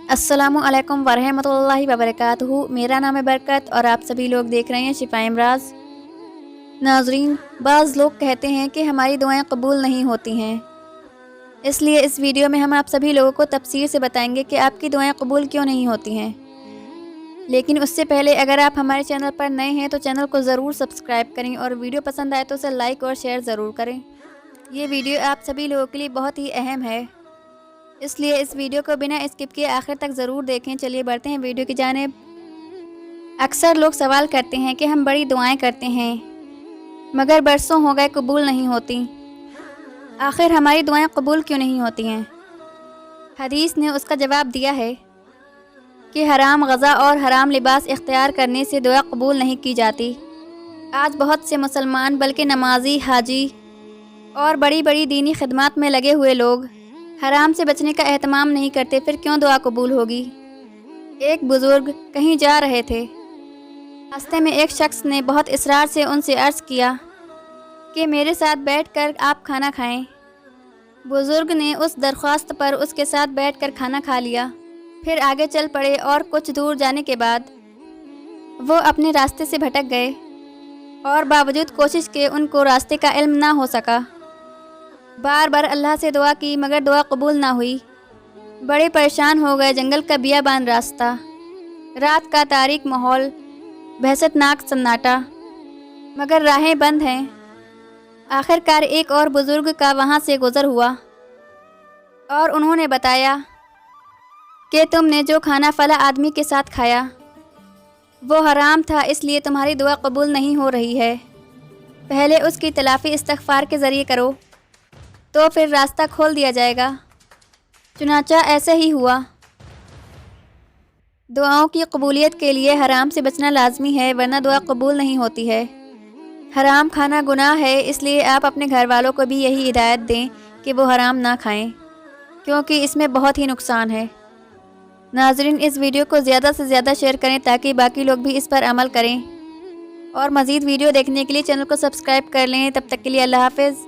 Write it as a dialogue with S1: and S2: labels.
S1: अस्सलामुअलैकुम वरहमतुल्लाहि वबरकातुहू। मेरा नाम है बरकत और आप सभी लोग देख रहे हैं शिफा इमराज। नाजरीन, बाज़ लोग कहते हैं कि हमारी दुआएं कबूल नहीं होती हैं, इसलिए इस वीडियो में हम आप सभी लोगों को तफसीर से बताएंगे कि आपकी दुआएं कबूल क्यों नहीं होती हैं। लेकिन उससे पहले अगर आप हमारे चैनल पर नए हैं तो चैनल को ज़रूर सब्सक्राइब करें और वीडियो पसंद आए तो उसे लाइक और शेयर ज़रूर करें। ये वीडियो आप सभी लोगों के लिए बहुत ही अहम है, इसलिए इस वीडियो को बिना स्किप किए आखिर तक ज़रूर देखें। चलिए बढ़ते हैं वीडियो की जानिब। अक्सर लोग सवाल करते हैं कि हम बड़ी दुआएं करते हैं मगर बरसों हो गए कबूल नहीं होती। आखिर हमारी दुआएं कबूल क्यों नहीं होती हैं? हदीस ने उसका जवाब दिया है कि हराम ग़ज़ा और हराम लिबास इख्तियार करने से दुआ कबूल नहीं की जाती। आज बहुत से मुसलमान बल्कि नमाजी, हाजी और बड़ी बड़ी दीनी खिदमत में लगे हुए लोग हराम से बचने का एहतमाम नहीं करते, फिर क्यों दुआ कबूल होगी? एक बुज़ुर्ग कहीं जा रहे थे। रास्ते में एक शख्स ने बहुत इसरार से उनसे अर्ज़ किया कि मेरे साथ बैठकर आप खाना खाएं। बुज़ुर्ग ने उस दरख्वास्त पर उसके साथ बैठकर खाना खा लिया, फिर आगे चल पड़े और कुछ दूर जाने के बाद वो अपने रास्ते से भटक गए और बावजूद कोशिश के उनको रास्ते का इल्म ना हो सका। बार बार अल्लाह से दुआ की मगर दुआ कबूल ना हुई। बड़े परेशान हो गए। जंगल का बियाबान रास्ता, रात का तारीक माहौल, बहसतनाक सन्नाटा, मगर राहें बंद हैं। आखिरकार एक और बुज़ुर्ग का वहाँ से गुज़र हुआ और उन्होंने बताया कि तुमने जो खाना फला आदमी के साथ खाया वो हराम था, इसलिए तुम्हारी दुआ कबूल नहीं हो रही है। पहले उसकी तलाफ़ी इस्तग़फ़ार के ज़रिए करो तो फिर रास्ता खोल दिया जाएगा। चुनांचा ऐसे ही हुआ। दुआओं की कबूलियत के लिए हराम से बचना लाजमी है, वरना दुआ कबूल नहीं होती है। हराम खाना गुनाह है, इसलिए आप अपने घर वालों को भी यही हिदायत दें कि वो हराम ना खाएं, क्योंकि इसमें बहुत ही नुकसान है। नाज़रीन, इस वीडियो को ज़्यादा से ज़्यादा शेयर करें ताकि बाकी लोग भी इस पर अमल करें और मज़ीद वीडियो देखने के लिए चैनल को सब्सक्राइब कर लें। तब तक के लिए अल्लाह हाफ़िज़।